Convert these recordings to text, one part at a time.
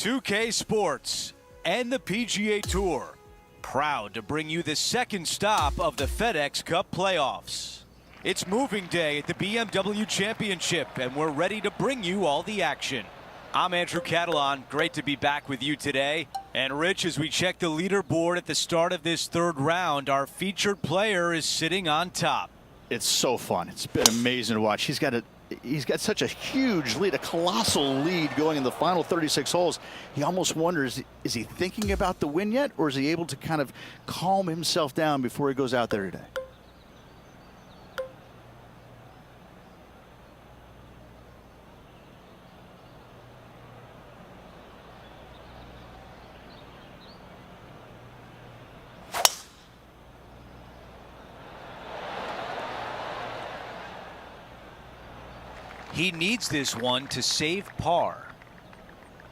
2K Sports and the PGA Tour, proud to bring you the second stop of the FedEx Cup playoffs. It's moving day at the BMW Championship, and we're ready to bring you all the action. I'm Andrew Catalan. Great to be back with you today. And Rich, as we check the leaderboard at the start of this third round, our featured player is sitting on top. It's so fun. It's been amazing to watch. He's got such a huge lead, a colossal lead going in the final 36 holes. He almost wonders, is he thinking about the win yet, or is he able to kind of calm himself down before he goes out there today? He needs this one to save par.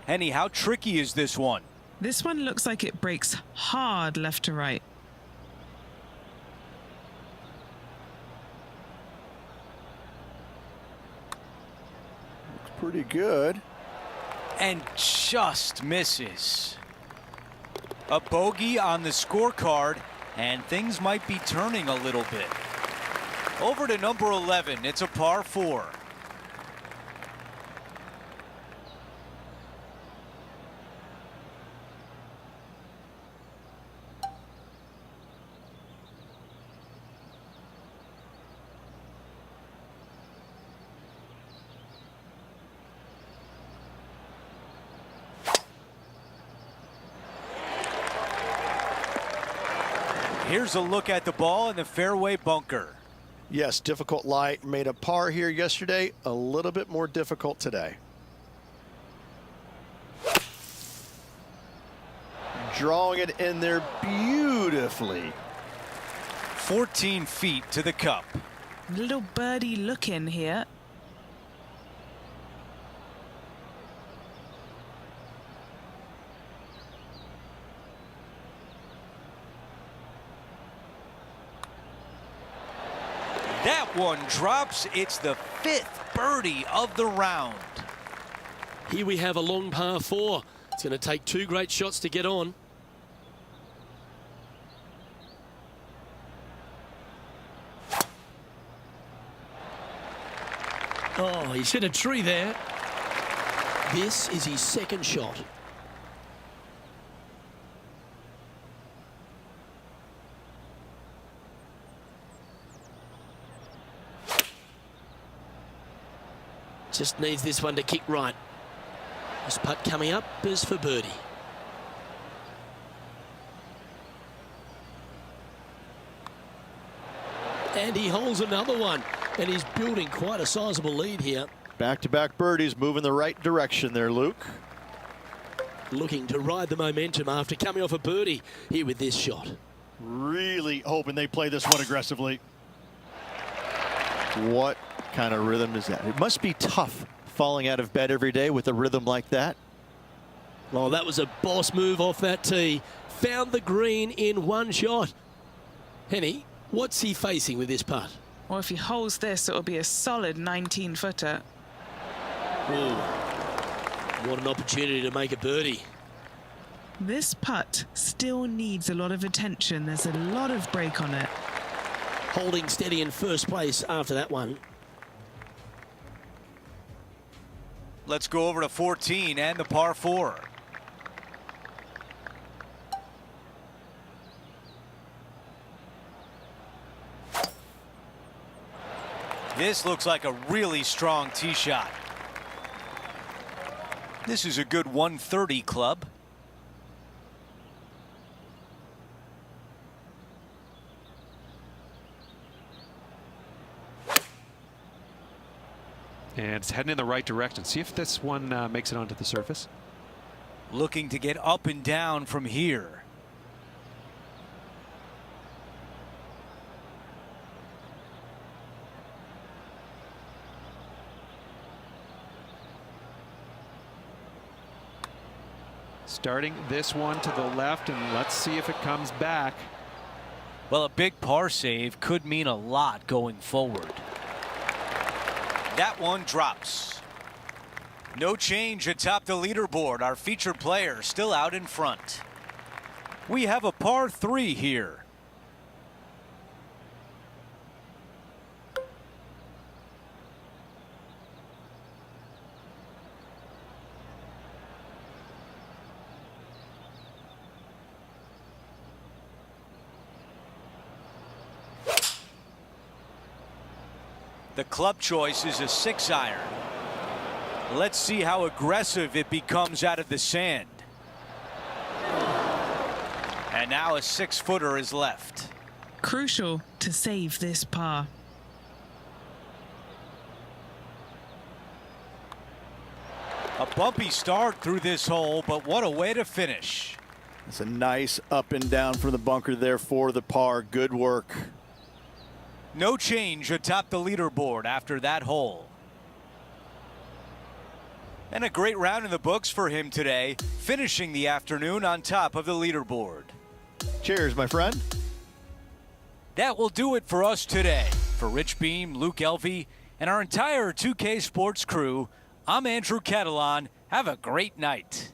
Henny, how tricky is this one? This one looks like it breaks hard left to right. Looks pretty good. And just misses. A bogey on the scorecard, and things might be turning a little bit. Over to number 11. It's a par 4. Here's a look at the ball in the fairway bunker. Yes, difficult lie. Made a par here yesterday. A little bit more difficult today. Drawing it in there beautifully. 14 feet to the cup. Little birdie look in here. That one drops. It's the 5th birdie of the round. Here we have a long par 4. It's going to take 2 great shots to get on. Oh, he's hit a tree there. This is his second shot. Just needs this one to kick right. This putt coming up is for birdie. And he holds another one. And he's building quite a sizable lead here. Back-to-back birdies, moving the right direction there, Luke. Looking to ride the momentum after coming off a birdie here with this shot. Really hoping they play this one aggressively. What kind of rhythm is that? It must be tough falling out of bed every day with a rhythm like that. Well, that was a boss move off that tee. Found the green in one shot. Henny, what's he facing with this putt? Or if he holds this, it'll be a solid 19-footer. Ooh, what an opportunity to make a birdie. This putt still needs a lot of attention. There's a lot of break on it. Holding steady in first place after that one. Let's go over to 14 and the par 4. This looks like a really strong tee shot. This is a good 130 club. And it's heading in the right direction. See if this one makes it onto the surface. Looking to get up and down from here. Starting this one to the left, and let's see if it comes back. Well, a big par save could mean a lot going forward. That one drops. No change atop the leaderboard. Our featured player still out in front. We have a par 3 here. The club choice is a 6-iron. Let's see how aggressive it becomes out of the sand. And now a 6-footer is left. Crucial to save this par. A bumpy start through this hole, but what a way to finish. It's a nice up and down from the bunker there for the par. Good work. No change atop the leaderboard after that hole. And a great round in the books for him today, finishing the afternoon on top of the leaderboard. Cheers, my friend. That will do it for us today. For Rich Beam, Luke Elvey, and our entire 2K Sports crew, I'm Andrew Catalan. Have a great night.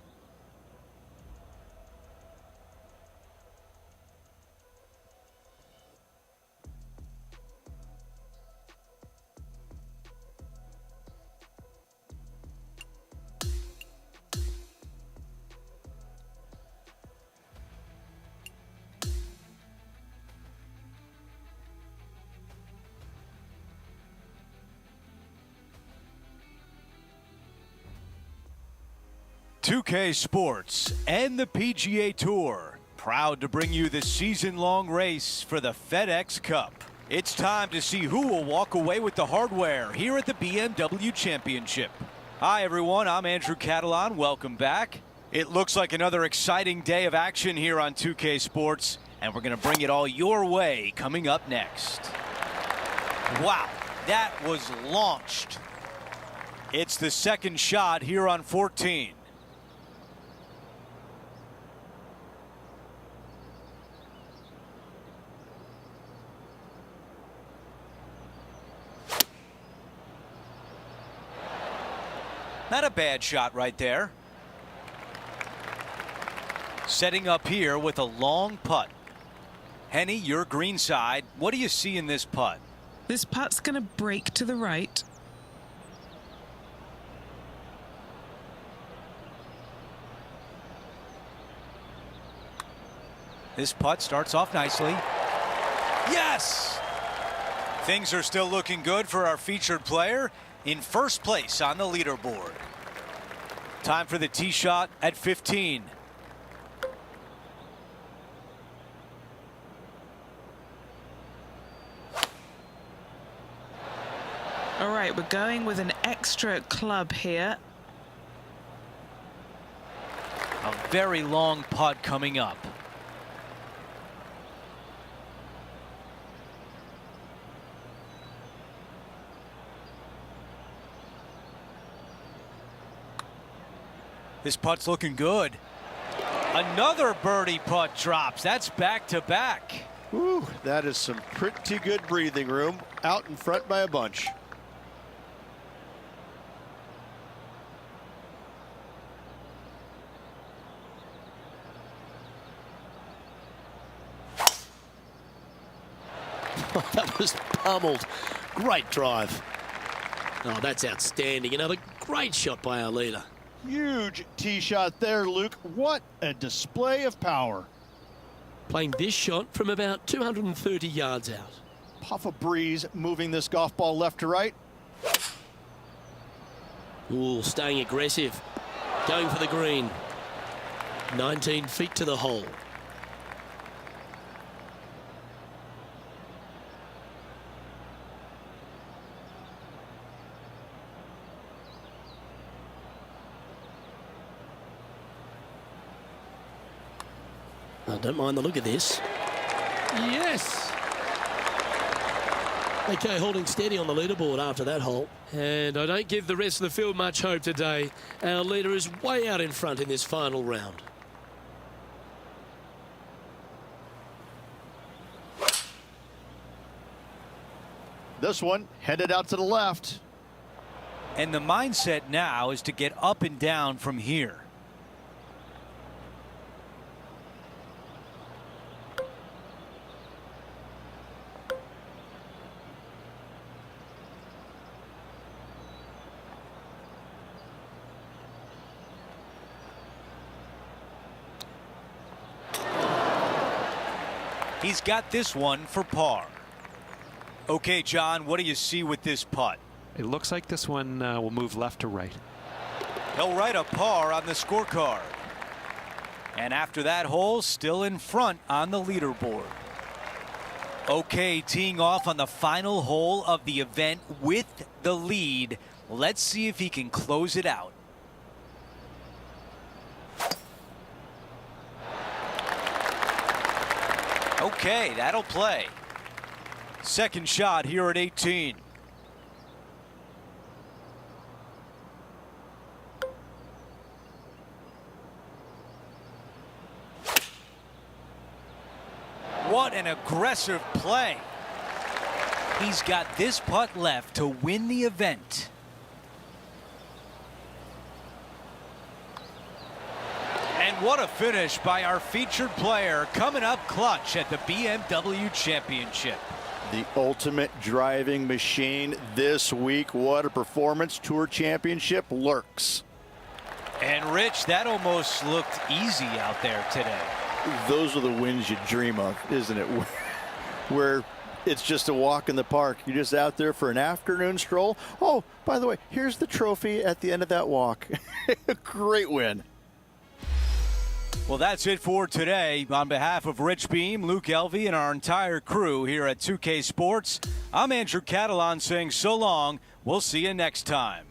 .2K Sports and the PGA Tour, proud to bring you the season-long race for the FedEx Cup. It's time to see who will walk away with the hardware here at the BMW Championship. Hi everyone, I'm Andrew Catalan. Welcome back. It looks like another exciting day of action here on 2K Sports, and we're going to bring it all your way coming up next. Wow, that was launched. It's the second shot here on 14. Not a bad shot right there. Setting up here with a long putt. Henny, your green side. What do you see in this putt? This putt's going to break to the right. This putt starts off nicely. Yes! Things are still looking good for our featured player in first place on the leaderboard. Time for the tee shot at 15. All right, we're going with an extra club here. A very long putt coming up. This putt's looking good. Another birdie putt drops. That's back-to-back. Whew, that is some pretty good breathing room out in front by a bunch. That was pummeled. Great drive. Oh, that's outstanding. Another great shot by our leader. Huge tee shot there, Luke. What a display of power. Playing this shot from about 230 yards out. Puff of breeze moving this golf ball left to right. Ooh, staying aggressive. Going for the green. 19 feet to the hole. I don't mind the look of this. Yes! Okay, holding steady on the leaderboard after that hole. And I don't give the rest of the field much hope today. Our leader is way out in front in this final round. This one headed out to the left. And the mindset now is to get up and down from here. He's got this one for par. Okay, John, what do you see with this putt? It looks like this one will move left to right. He'll write a par on the scorecard. And after that hole, still in front on the leaderboard. Okay, teeing off on the final hole of the event with the lead. Let's see if he can close it out. Okay, that'll play. Second shot here at 18. What an aggressive play. He's got this putt left to win the event. And what a finish by our featured player, coming up clutch at the BMW Championship. The ultimate driving machine this week. What a performance. Tour Championship lurks. And Rich, that almost looked easy out there today. Those are the wins you dream of, isn't it? Where it's just a walk in the park. You're just out there for an afternoon stroll. Oh, by the way, here's the trophy at the end of that walk. Great win. Well, that's it for today. On behalf of Rich Beam, Luke Elvey, and our entire crew here at 2K Sports, I'm Andrew Catalan saying so long. We'll see you next time.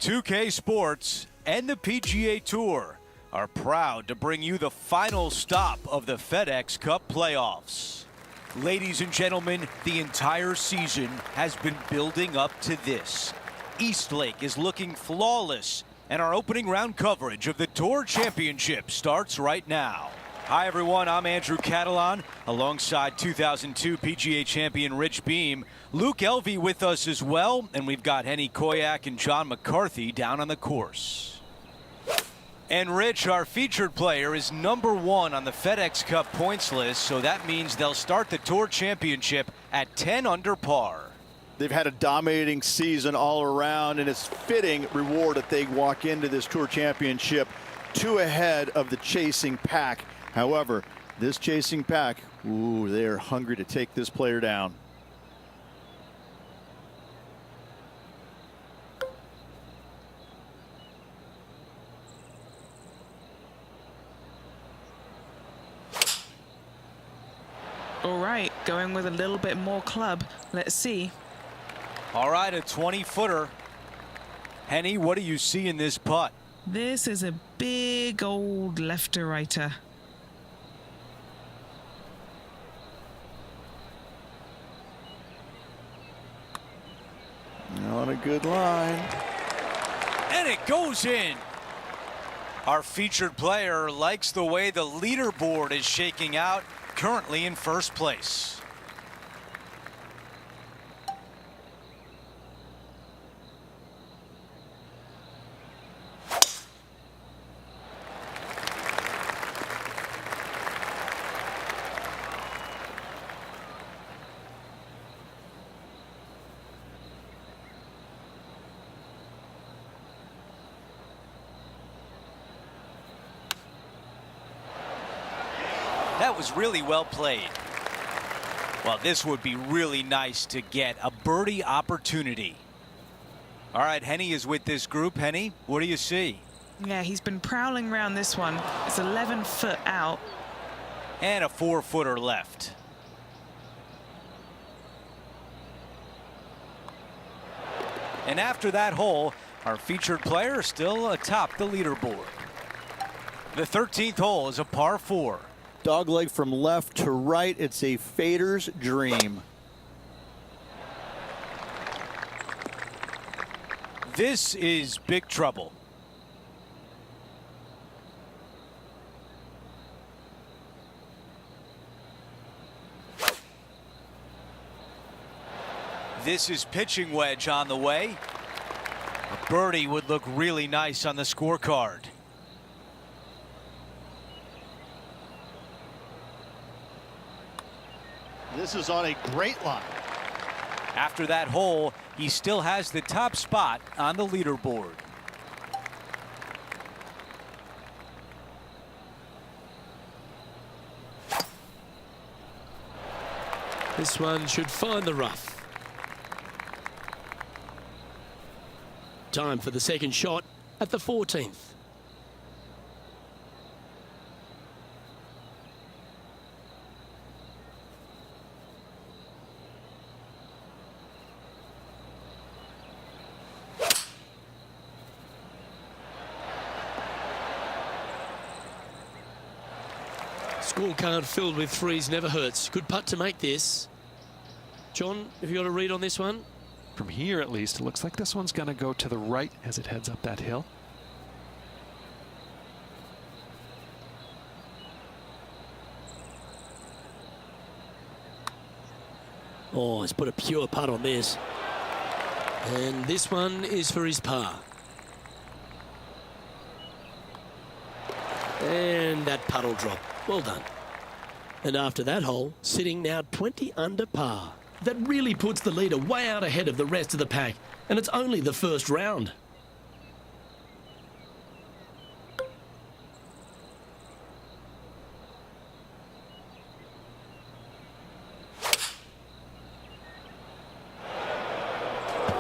2K Sports and the PGA Tour are proud to bring you the final stop of the FedEx Cup playoffs. Ladies and gentlemen, the entire season has been building up to this. Eastlake is looking flawless, and our opening round coverage of the Tour Championship starts right now. Hi everyone, I'm Andrew Catalan, alongside 2002 PGA champion Rich Beem. Luke Elvey with us as well, and we've got Henny Koyak and John McCarthy down on the course. And Rich, our featured player, is #1 on the FedEx Cup points list, so that means they'll start the Tour Championship at 10 under par. They've had a dominating season all around, and it's fitting reward that they walk into this Tour Championship 2 ahead of the chasing pack. However, this chasing pack, ooh, they're hungry to take this player down. All right, going with a little bit more club. Let's see. All right, a 20-footer. Henny, what do you see in this putt? This is a big old left-to-righter. On a good line. And it goes in. Our featured player likes the way the leaderboard is shaking out, currently in first place. That was really well played. Well, this would be really nice to get a birdie opportunity. All right, Henny is with this group. Henny, what do you see? Yeah, he's been prowling around this one. It's 11 foot out. And a 4-footer left. And after that hole, our featured player is still atop the leaderboard. The 13th hole is a par 4. Dogleg from left to right. It's a fader's dream. This is big trouble. This is pitching wedge on the way. A birdie would look really nice on the scorecard. This is on a great line. After that hole, he still has the top spot on the leaderboard. This one should find the rough. Time for the second shot at the 14th. Scorecard filled with threes never hurts. Good putt to make this. John, have you got a read on this one? From here, at least, it looks like this one's going to go to the right as it heads up that hill. Oh, he's put a pure putt on this. And this one is for his par. And that putt'll drop. Well done. And after that hole, sitting now 20 under par. That really puts the leader way out ahead of the rest of the pack. And it's only the first round.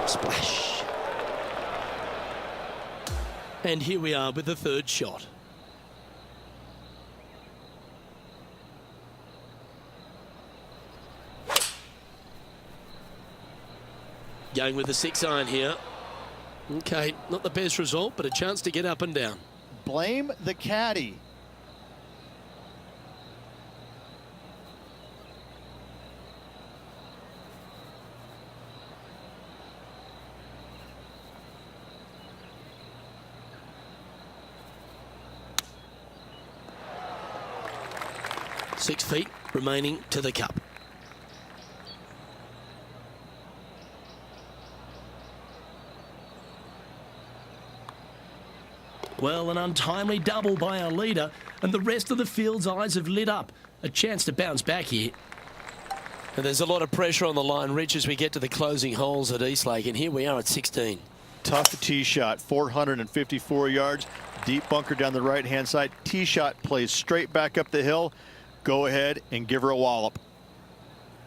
Splash. And here we are with the third shot. Going with the 6-iron here. Okay, not the best result, but a chance to get up and down. Blame the caddy. Six feet remaining to the cup. Well, an untimely double by our leader, and the rest of the field's eyes have lit up. A chance to bounce back here. And there's a lot of pressure on the line, Rich, as we get to the closing holes at Eastlake, and here we are at 16. Tough tee shot, 454 yards, deep bunker down the right-hand side. Tee shot plays straight back up the hill. Go ahead and give her a wallop.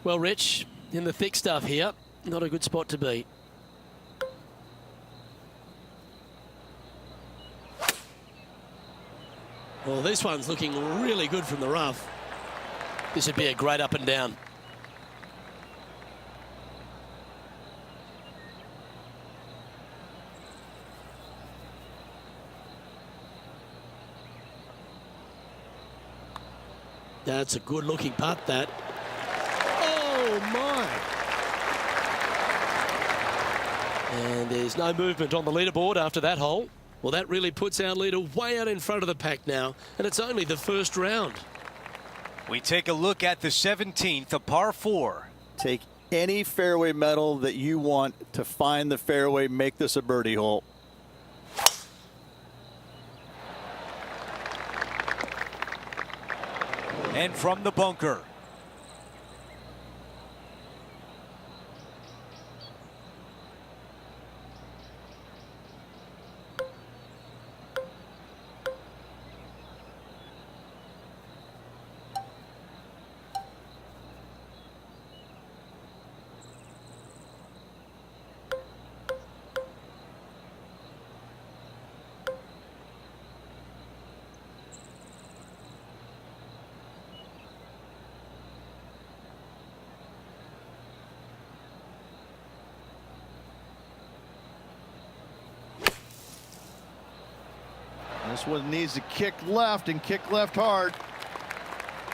Well, Rich, in the thick stuff here, not a good spot to be. Well, this one's looking really good from the rough. This would be a great up and down. That's a good looking putt, that. Oh my. And there's no movement on the leaderboard after that hole. Well, that really puts our leader way out in front of the pack now, and it's only the first round. We take a look at the 17th, a par 4. Take any fairway metal that you want to find the fairway, make this a birdie hole. And from the bunker. This one needs to kick left and kick left hard.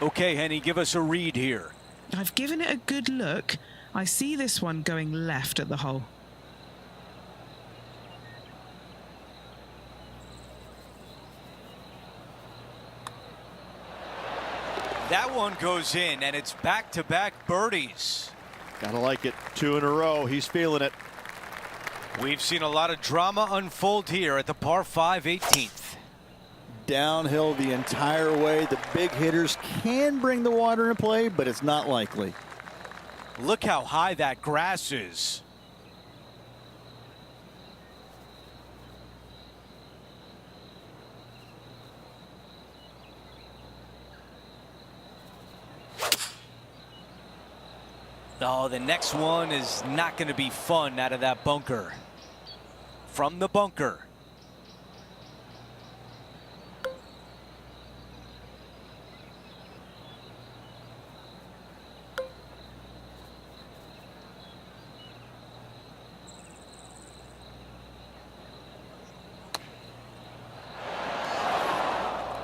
Okay, Henny, give us a read here. I've given it a good look. I see this one going left at the hole. That one goes in, and it's back-to-back birdies. Gotta like it. 2 in a row. He's feeling it. We've seen a lot of drama unfold here at the par 5 18th. Downhill the entire way. The big hitters can bring the water into play, but it's not likely. Look how high that grass is. Oh, the next one is not going to be fun out of that bunker. From the bunker.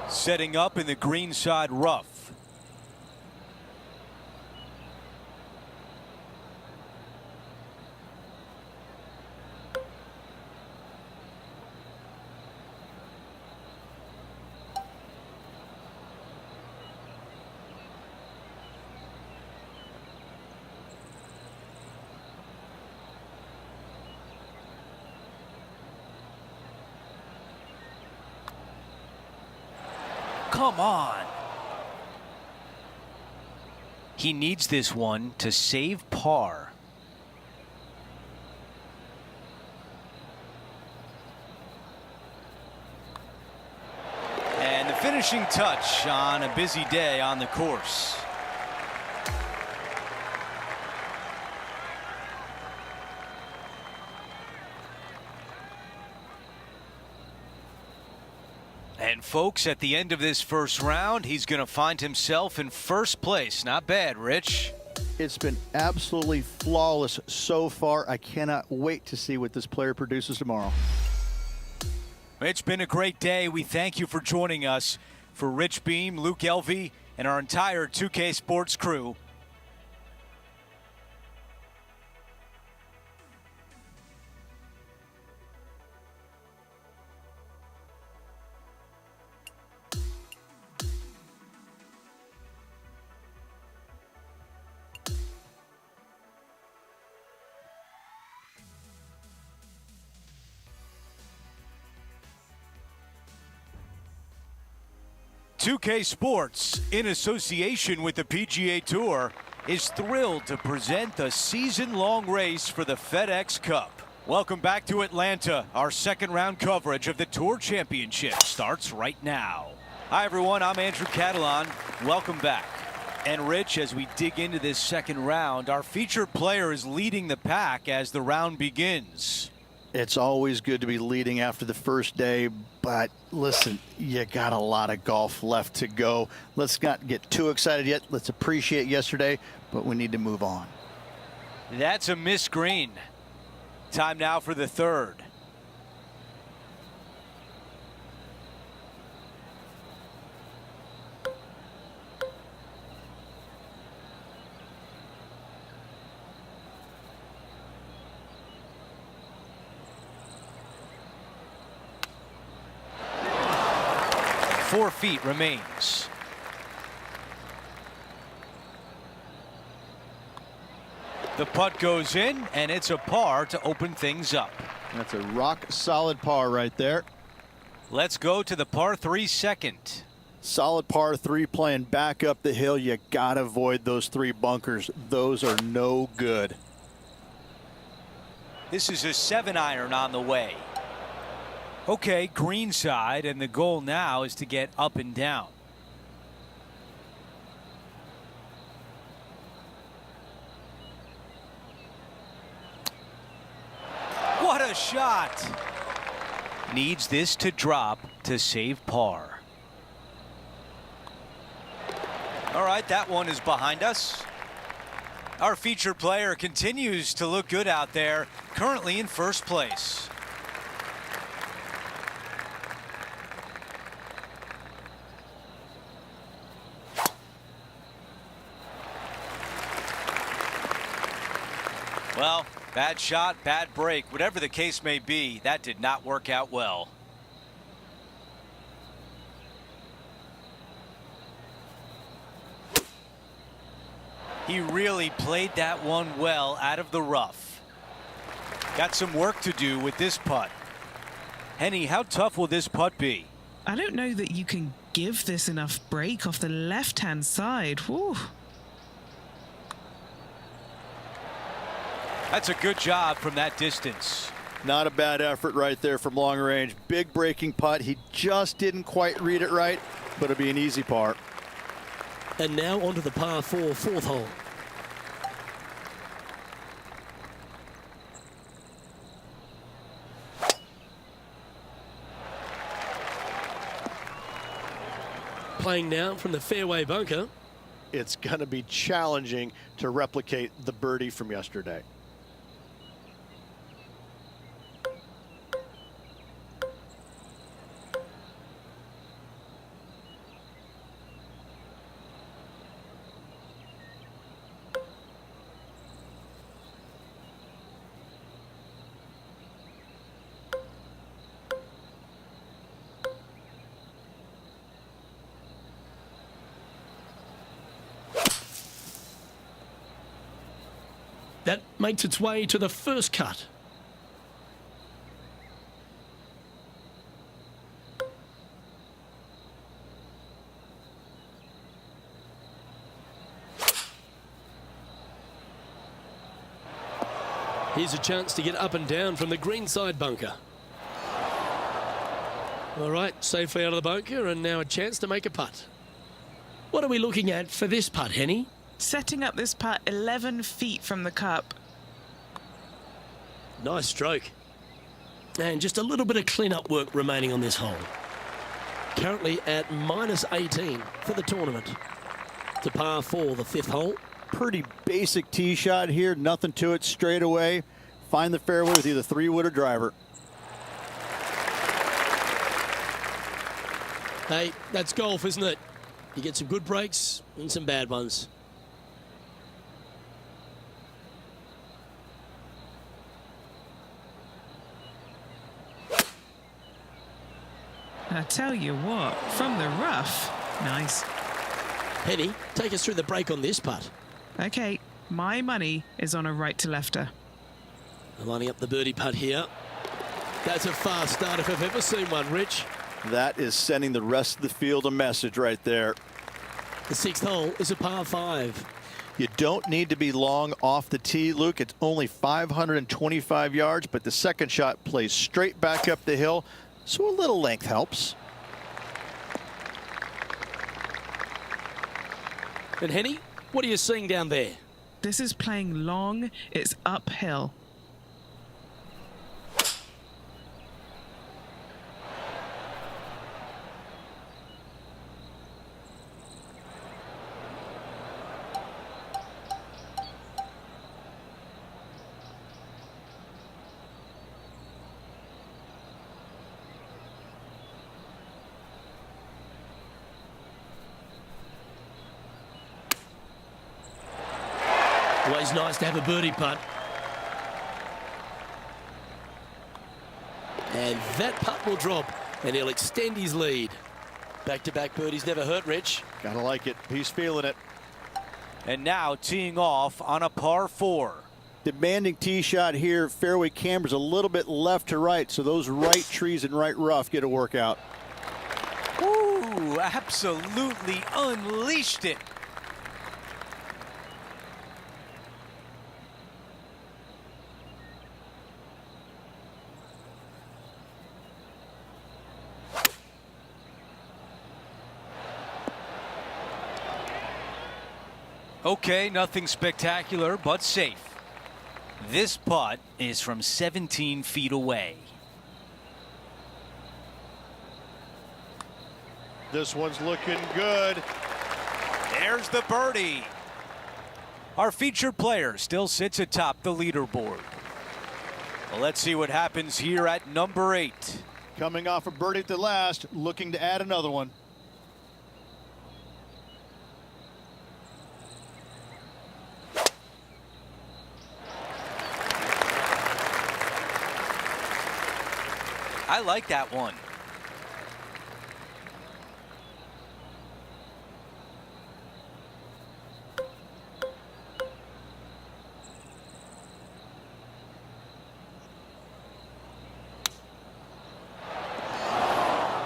Setting up in the greenside rough. Come on. He needs this one to save par. And the finishing touch on a busy day on the course. And folks, at the end of this first round, he's going to find himself in first place. Not bad, Rich. It's been absolutely flawless so far. I cannot wait to see what this player produces tomorrow. It's been a great day. We thank you for joining us. For Rich Beam, Luke Elvey, and our entire 2K Sports crew, .2K Sports, in association with the PGA Tour, is thrilled to present the season-long race for the FedEx Cup. Welcome back to Atlanta. Our second round coverage of the Tour Championship starts right now. Hi everyone, I'm Andrew Catalan. Welcome back. And Rich, as we dig into this second round, our featured player is leading the pack as the round begins. It's always good to be leading after the first day, but listen, you got a lot of golf left to go. Let's not get too excited yet. Let's appreciate yesterday, but we need to move on. That's a missed green. Time now for the third. Four feet remains. The putt goes in, and it's a par to open things up. That's a rock-solid par right there. Let's go to the par 3 second. Solid par 3 playing back up the hill. You got to avoid those 3 bunkers. Those are no good. This is a 7-iron on the way. Okay, green side, and the goal now is to get up and down. What a shot! Needs this to drop to save par. All right, that one is behind us. Our featured player continues to look good out there, currently in first place. Well, bad shot, bad break. Whatever the case may be, that did not work out well. He really played that one well out of the rough. Got some work to do with this putt. Henny, how tough will this putt be? I don't know that you can give this enough break off the left-hand side. Whew. That's a good job from that distance. Not a bad effort right there from long range. Big breaking putt. He just didn't quite read it right, but it'll be an easy par. And now onto the par 4 fourth hole. Playing now from the fairway bunker. It's going to be challenging to replicate the birdie from yesterday. That makes its way to the first cut. Here's a chance to get up and down from the greenside bunker. All right, safely out of the bunker, and now a chance to make a putt. What are we looking at for this putt, Henny? Setting up this putt 11 feet from the cup. Nice stroke. And just a little bit of clean-up work remaining on this hole. Currently at -18 for the tournament. To par 4, the fifth hole. Pretty basic tee shot here, nothing to it, straight away. Find the fairway with either 3-wood or driver. Hey, that's golf, isn't it? You get some good breaks and some bad ones. I tell you what, from the rough. Nice. Penny, take us through the break on this putt. Okay, my money is on a right to lefter. Lining up the birdie putt here. That's a fast start if I've ever seen one, Rich. That is sending the rest of the field a message right there. The 6th hole is a par 5. You don't need to be long off the tee, Luke. It's only 525 yards, but the second shot plays straight back up the hill, so a little length helps. And Henny, what are you seeing down there? This is playing long, it's uphill. Always nice to have a birdie putt. And that putt will drop, and he'll extend his lead. Back-to-back birdies never hurt, Rich. Gotta like it. He's feeling it. And now teeing off on a par 4. Demanding tee shot here. Fairway cambers a little bit left to right, so those right trees and right rough get a workout. Ooh, absolutely unleashed it. Okay, nothing spectacular, but safe. This putt is from 17 feet away. This one's looking good. There's the birdie. Our featured player still sits atop the leaderboard. Well, let's see what happens here at number 8. Coming off a birdie at the last, looking to add another one. I like that one.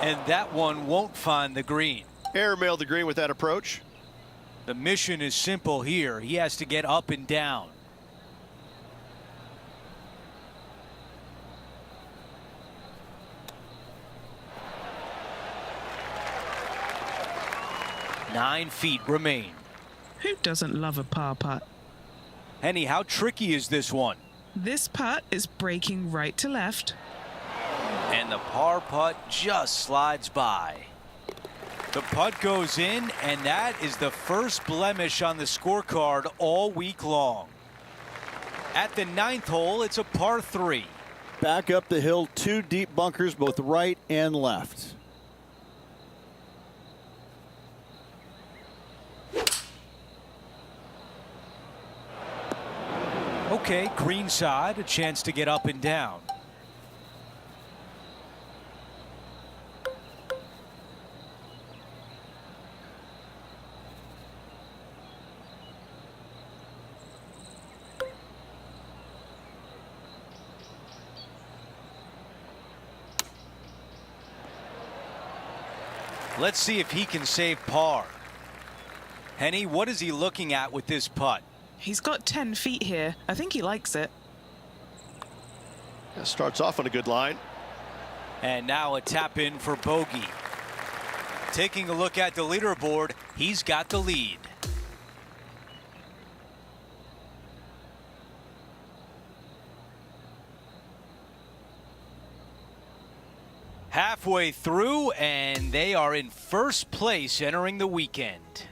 And that one won't find the green. Airmail the green with that approach. The mission is simple here. He has to get up and down. Nine feet remain. Who doesn't love a par putt? Henny, how tricky is this one? This putt is breaking right to left. And the par putt just slides by. The putt goes in, and that is the first blemish on the scorecard all week long. At the 9th hole, it's a par 3. Back up the hill, 2 deep bunkers, both right and left. Okay, green side, a chance to get up and down. Let's see if he can save par. Henny, what is he looking at with this putt? He's got 10 feet here. I think he likes it. That starts off on a good line. And now a tap in for bogey. Taking a look at the leaderboard, he's got the lead. Halfway through, and they are in first place entering the weekend.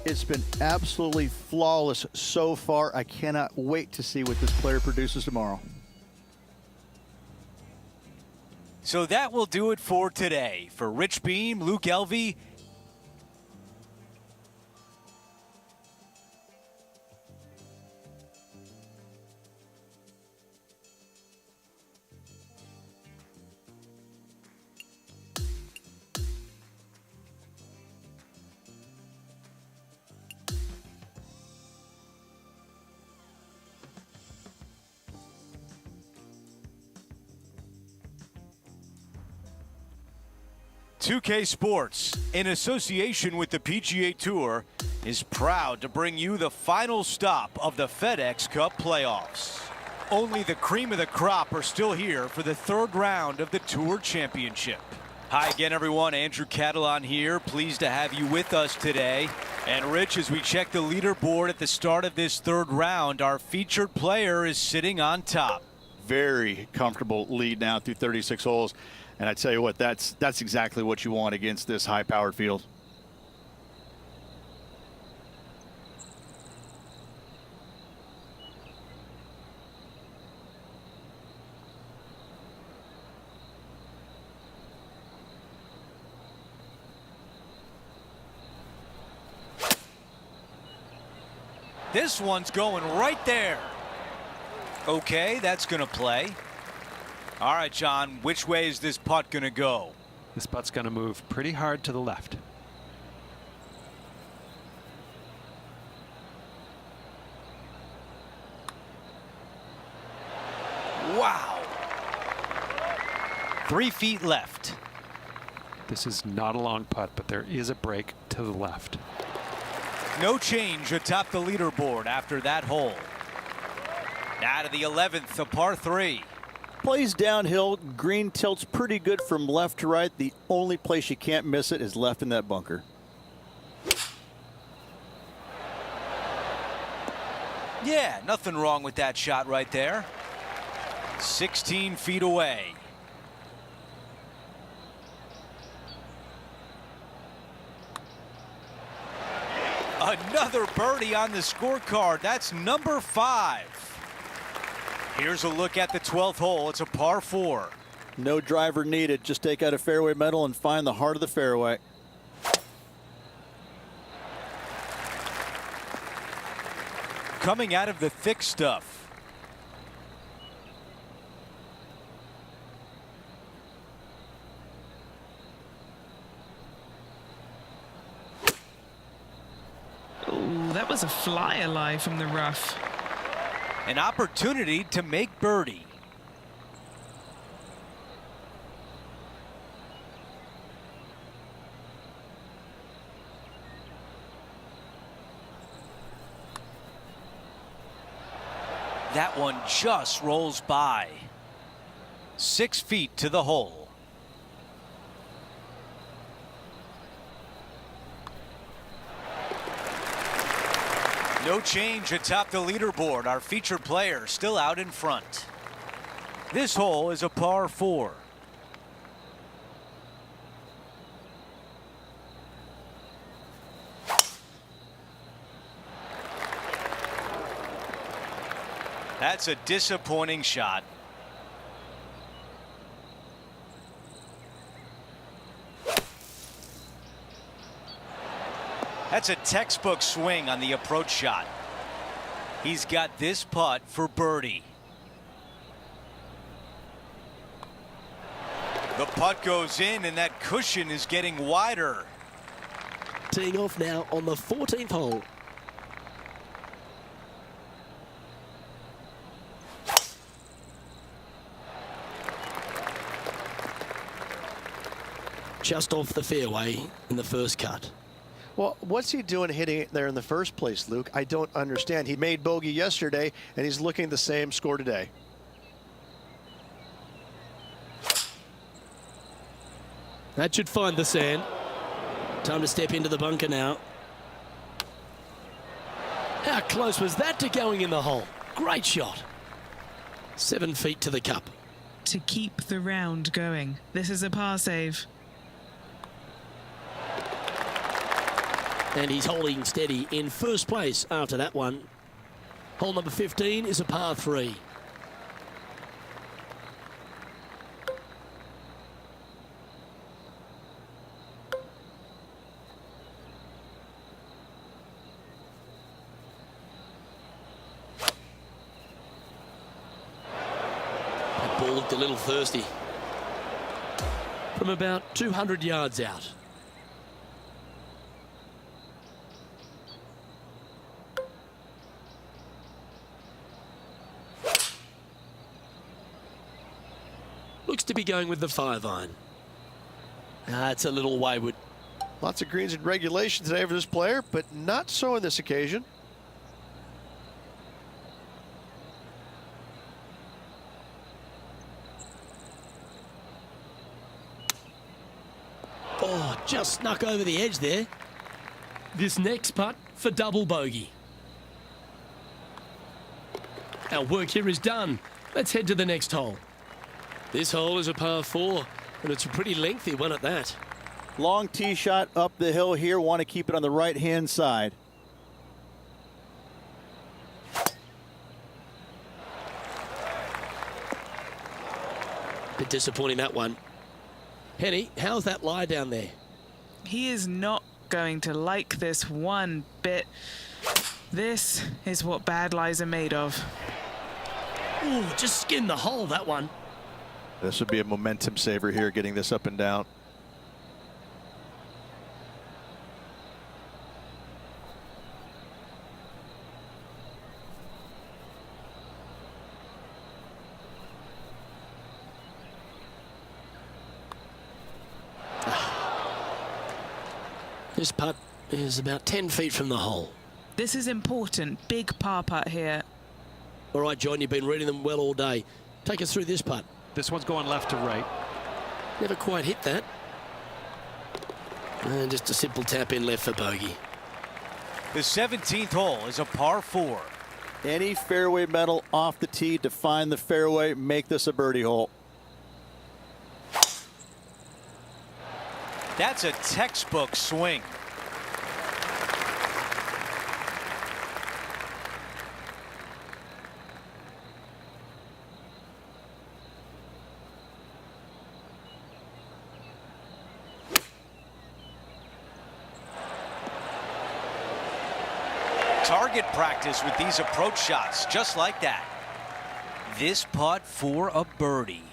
It's been absolutely flawless so far. I cannot wait to see what this player produces tomorrow. So that will do it for today. For Rich Beam, Luke Elvey, .2K Sports, in association with the PGA Tour, is proud to bring you the final stop of the FedEx Cup playoffs. Only the cream of the crop are still here for the third round of the Tour Championship. Hi again, everyone. Andrew Catalan here. Pleased to have you with us today. And Rich, as we check the leaderboard at the start of this third round, our featured player is sitting on top. Very comfortable lead now through 36 holes. And I tell you what, that's exactly what you want against this high-powered field. This one's going right there. Okay, that's going to play. All right, John, which way is this putt going to go? This putt's going to move pretty hard to the left. Wow. 3 feet left. This is not a long putt, but there is a break to the left. No change atop the leaderboard after that hole. Now to the 11th, a par 3. Plays downhill. Green tilts pretty good from left to right. The only place you can't miss it is left in that bunker. Yeah, nothing wrong with that shot right there. 16 feet away. Another birdie on the scorecard. That's number 5. Here's a look at the 12th hole. It's a par 4. No driver needed. Just take out a fairway metal and find the heart of the fairway. Coming out of the thick stuff. Ooh, that was a flyer lie from the rough. An opportunity to make birdie. That one just rolls by. 6 feet to the hole. No change atop the leaderboard. Our featured player still out in front. This hole is a par 4. That's a disappointing shot. That's a textbook swing on the approach shot. He's got this putt for birdie. The putt goes in, and that cushion is getting wider. Teeing off now on the 14th hole. Just off the fairway in the first cut. Well, what's he doing hitting it there in the first place, Luke? I don't understand. He made bogey yesterday, and he's looking at the same score today. That should find the sand. Time to step into the bunker now. How close was that to going in the hole? Great shot. 7 feet to the cup. To keep the round going. This is a par save. And he's holding steady in first place after that one. Hole number 15 is a par 3. That ball looked a little thirsty. From about 200 yards out. Looks to be going with the 5-iron. It's a little wayward. Lots of greens in regulation today for this player, but not so on this occasion. Oh, just snuck over the edge there. This next putt for double bogey. Our work here is done. Let's head to the next hole. This hole is a par 4, and it's a pretty lengthy one at that. Long tee shot up the hill here. Want to keep it on the right-hand side. Bit disappointing, that one. Henny, how's that lie down there? He is not going to like this one bit. This is what bad lies are made of. Ooh, just skinned the hole, that one. This would be a momentum saver here, getting this up and down. This putt is about 10 feet from the hole. This is important. Big par putt here. All right, John, you've been reading them well all day. Take us through this putt. This one's going left to right. Never quite hit that. And just a simple tap in left for bogey. The 17th hole is a par 4. Any fairway metal off the tee to find the fairway, make this a birdie hole. That's a textbook swing. Target practice with these approach shots, just like that. This putt for a birdie.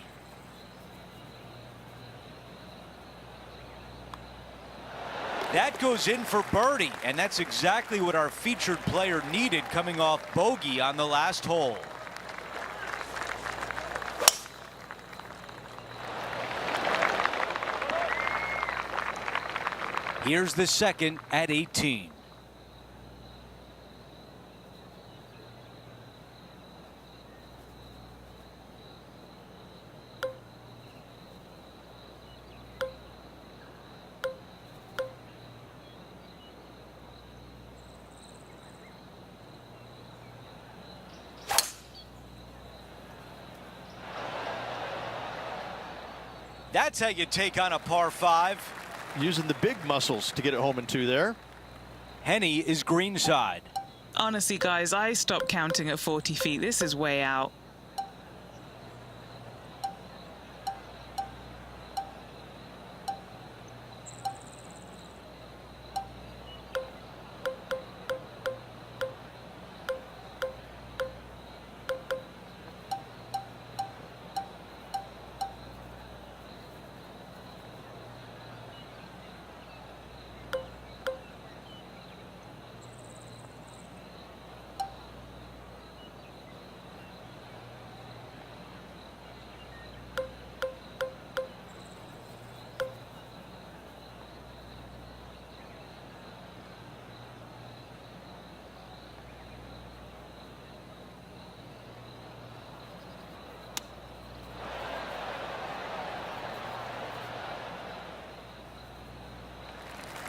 That goes in for birdie, and that's exactly what our featured player needed coming off bogey on the last hole. Here's the second at 18. That's how you take on a par 5. Using the big muscles to get it home in 2 there. Henny is greenside. Honestly, guys, I stopped counting at 40 feet. This is way out.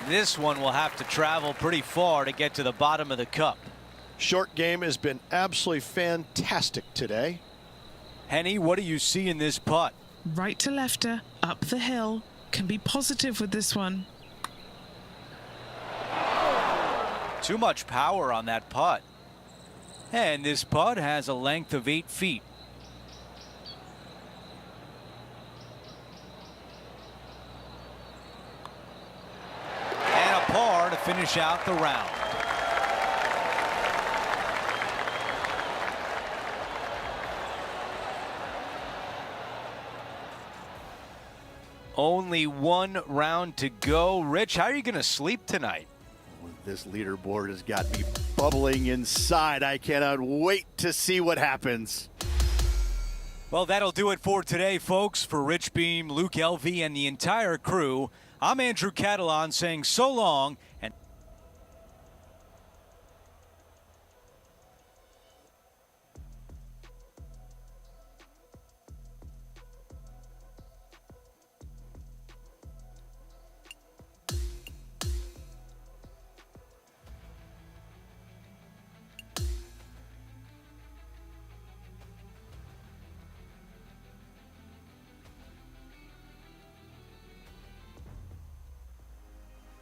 This one will have to travel pretty far to get to the bottom of the cup. Short game has been absolutely fantastic today. Henny, what do you see in this putt? Right to lefter, up the hill. Can be positive with this one. Too much power on that putt. And this putt has a length of 8 feet. And a par to finish out the round. Only one round to go. Rich, how are you going to sleep tonight? This leaderboard has got me bubbling inside. I cannot wait to see what happens. Well, that'll do it for today, folks. For Rich Beam, Luke Elvey, and the entire crew, I'm Andrew Catalan saying so long. And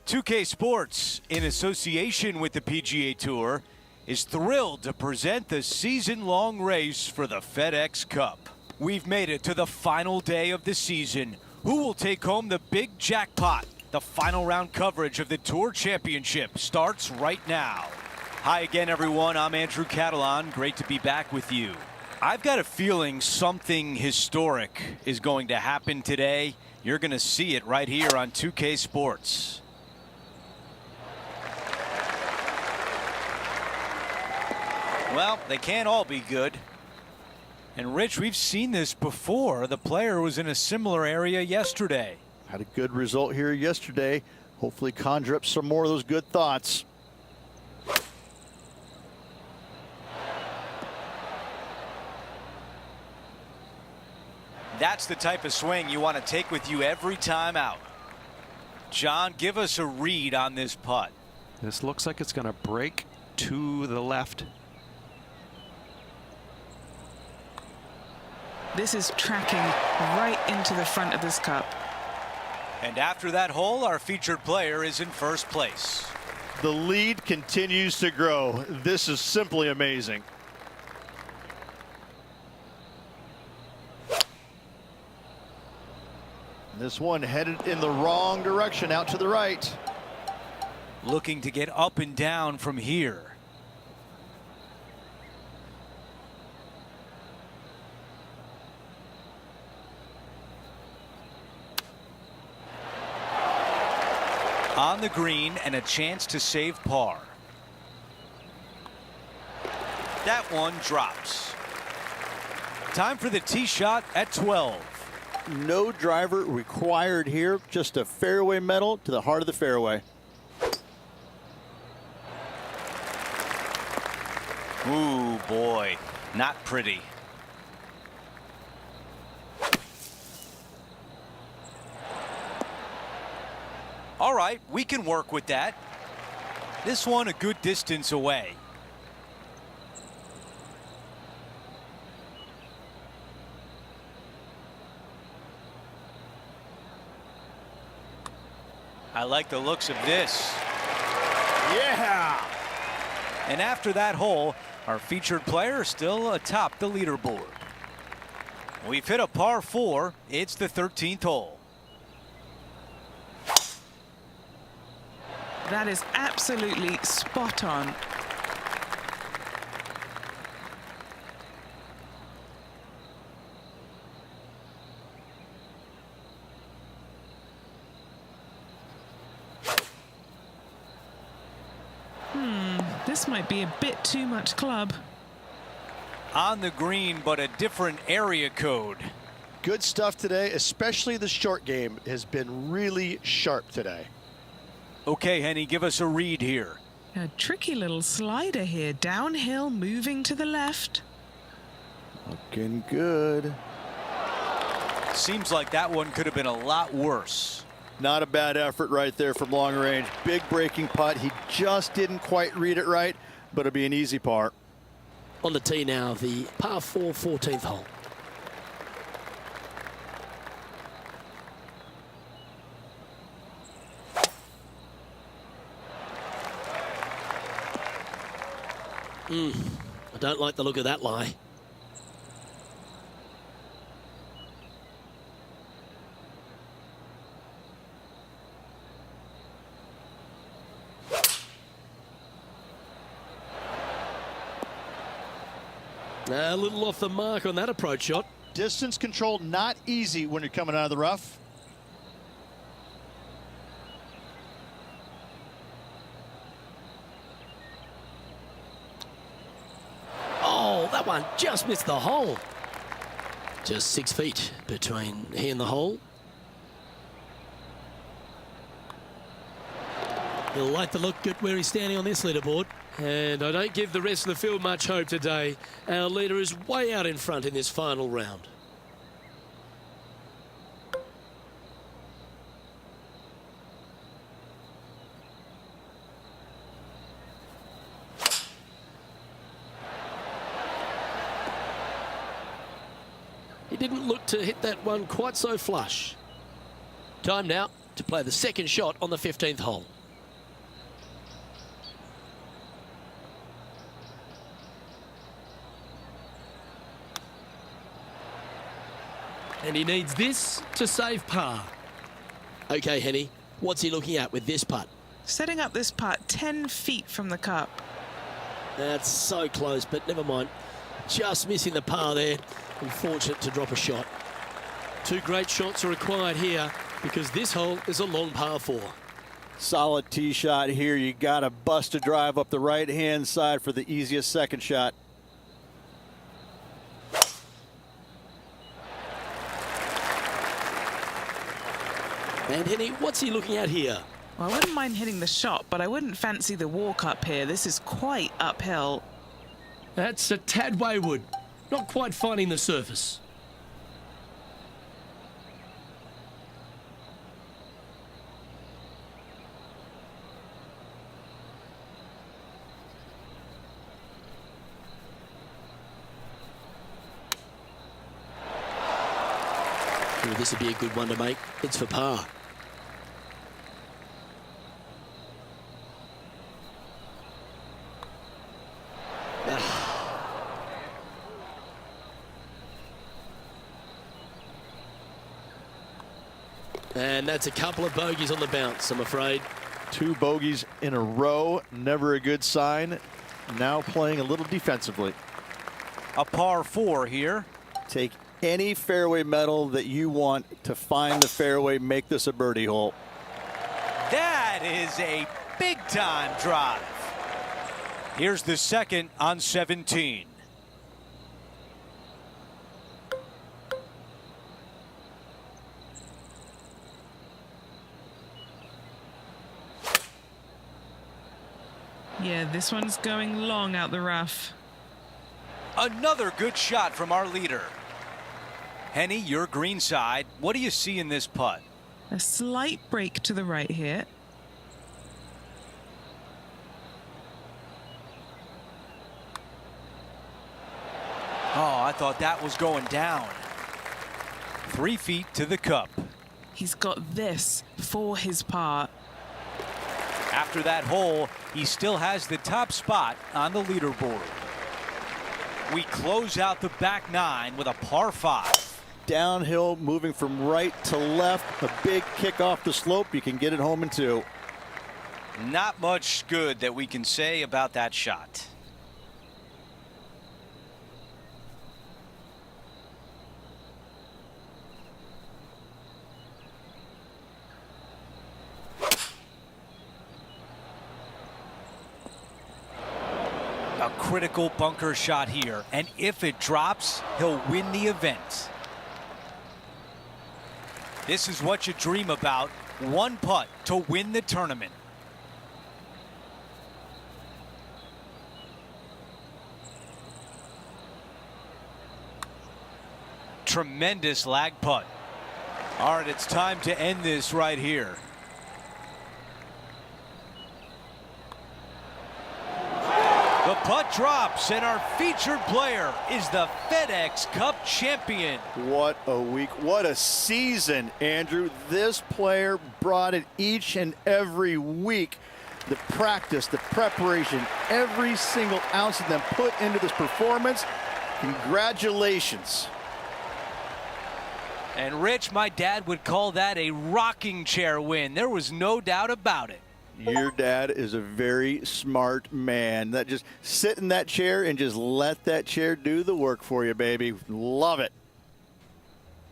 .2K Sports, in association with the PGA Tour, is thrilled to present the season-long race for the FedEx Cup. We've made it to the final day of the season. Who will take home the big jackpot? The final round coverage of the Tour Championship starts right now. Hi again, everyone. I'm Andrew Catalan. Great to be back with you. I've got a feeling something historic is going to happen today. You're going to see it right here on 2K Sports. Well, they can't all be good. And Rich, we've seen this before. The player was in a similar area yesterday. Had a good result here yesterday. Hopefully conjure up some more of those good thoughts. That's the type of swing you want to take with you every time out. John, give us a read on this putt. This looks like it's going to break to the left. This is tracking right into the front of this cup. And after that hole, our featured player is in first place. The lead continues to grow. This is simply amazing. This one headed in the wrong direction, out to the right. Looking to get up and down from here. On the green and a chance to save par. That one drops. Time for the tee shot at 12. No driver required here, just a fairway metal to the heart of the fairway. Ooh, boy, not pretty. All right, we can work with that. This one a good distance away. I like the looks of this. Yeah! And after that hole, our featured player is still atop the leaderboard. We've hit a par 4. It's the 13th hole. That is absolutely spot on. This might be a bit too much club. On the green, but a different area code. Good stuff today, especially the short game has been really sharp today. Okay, Henny, give us a read here. A tricky little slider here, downhill, moving to the left. Looking good. Seems like that one could have been a lot worse. Not a bad effort right there from long range. Big breaking putt. He just didn't quite read it right, but it'll be an easy par. On the tee now, the par 4 14th hole. I don't like the look of that lie. A little off the mark on that approach shot. Distance control not easy when you're coming out of the rough. Oh, that one just missed the hole. Just 6 feet between he and the hole. He'll like the look at where he's standing on this leaderboard. And I don't give the rest of the field much hope today. Our leader is way out in front in this final round. He didn't look to hit that one quite so flush. Time now to play the second shot on the 15th hole. And he needs this to save par. Okay, Henny, what's he looking at with this putt? Setting up this putt 10 feet from the cup. That's so close, but never mind. Just missing the par there. Unfortunate to drop a shot. 2 great shots are required here because this hole is a long par 4. Solid tee shot here. You got to bust a drive up the right-hand side for the easiest second shot. And Henny, what's he looking at here? Well, I wouldn't mind hitting the shot, but I wouldn't fancy the walk up here. This is quite uphill. That's a tad wayward. Not quite finding the surface. Ooh, this would be a good one to make. It's for par. And that's a couple of bogeys on the bounce, I'm afraid. 2 bogeys in a row, never a good sign. Now playing a little defensively. A par 4 here. Take any fairway metal that you want to find the fairway, make this a birdie hole. That is a big-time drive. Here's the second on 17. Yeah, this one's going long out the rough. Another good shot from our leader. Henny, your green side. What do you see in this putt? A slight break to the right here. Oh, I thought that was going down. 3 feet to the cup. He's got this for his par. After that hole, he still has the top spot on the leaderboard. We close out the back 9 with a par 5. Downhill, moving from right to left. A big kick off the slope. You can get it home in 2. Not much good that we can say about that shot. A critical bunker shot here, and if it drops, he'll win the event. This is what you dream about. 1 putt to win the tournament. Tremendous lag putt. All right, it's time to end this right here. The putt drops, and our featured player is the FedEx Cup champion. What a week. What a season, Andrew. This player brought it each and every week. the practice, the preparation, every single ounce of them put into this performance. Congratulations. And Rich, my dad would call that a rocking chair win. There was no doubt about it. Your dad is a very smart man. That just sit in that chair and just let that chair do the work for you, baby. Love it.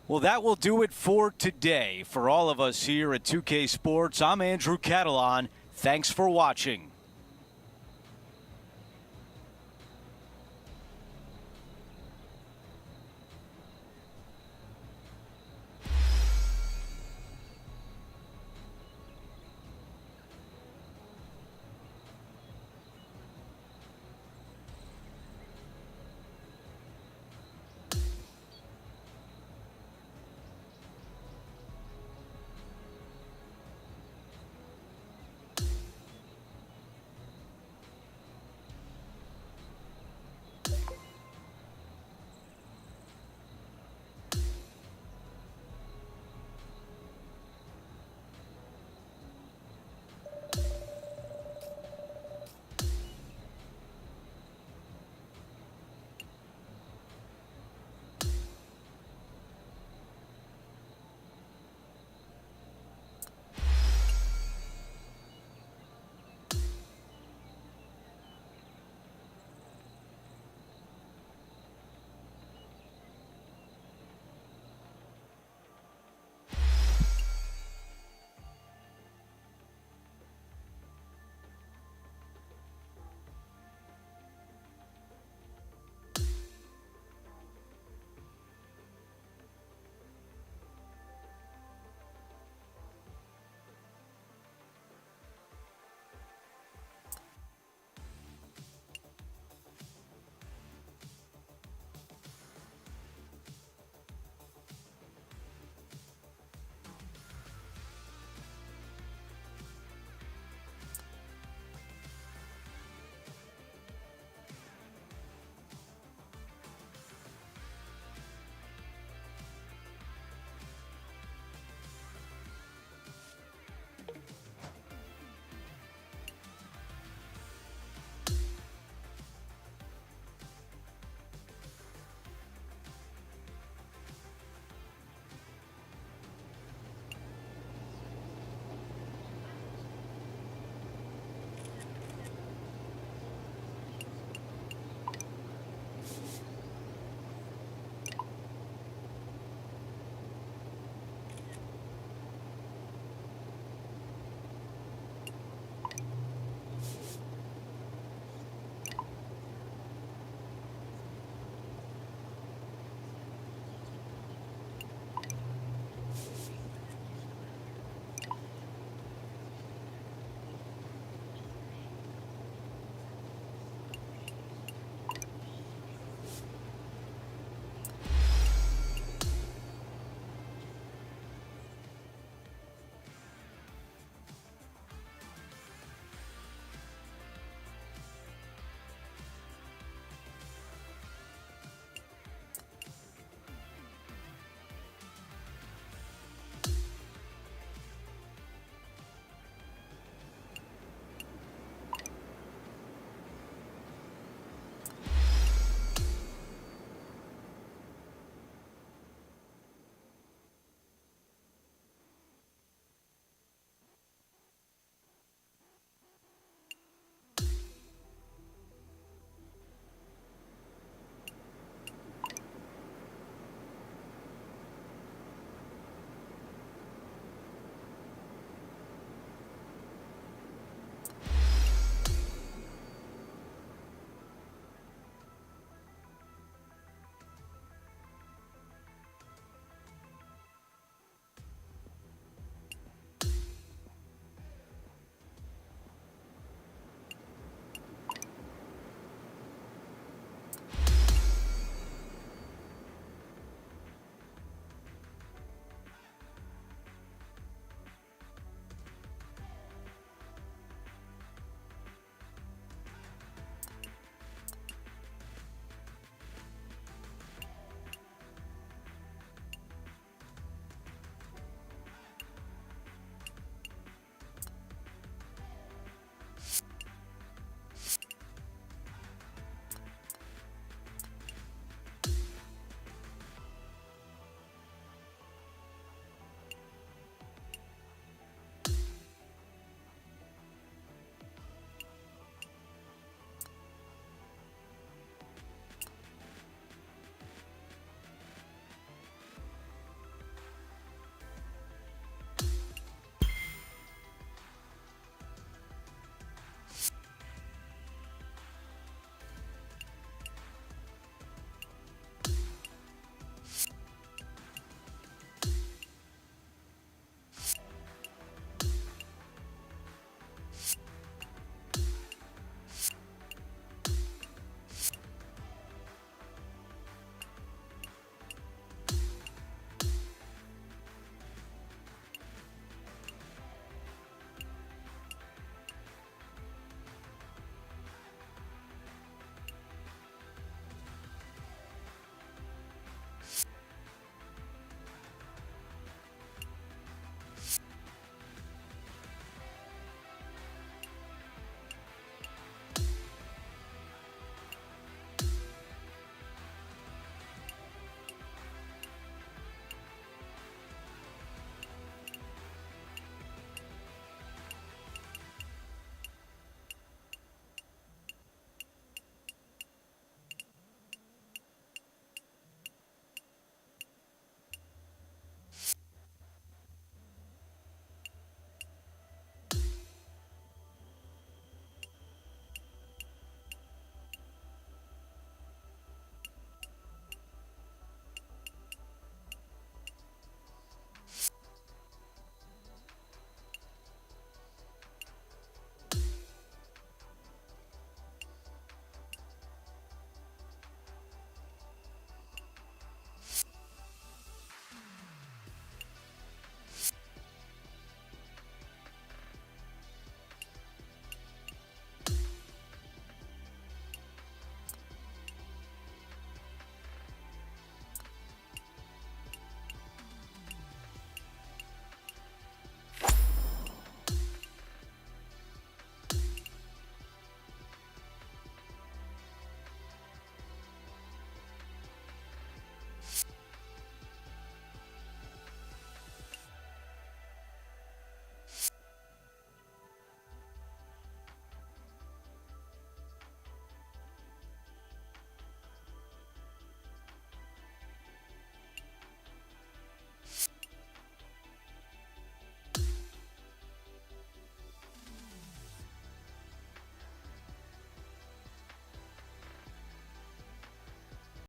Well, that will do it for today. For all of us here at 2K Sports, I'm Andrew Catalan. Thanks for watching.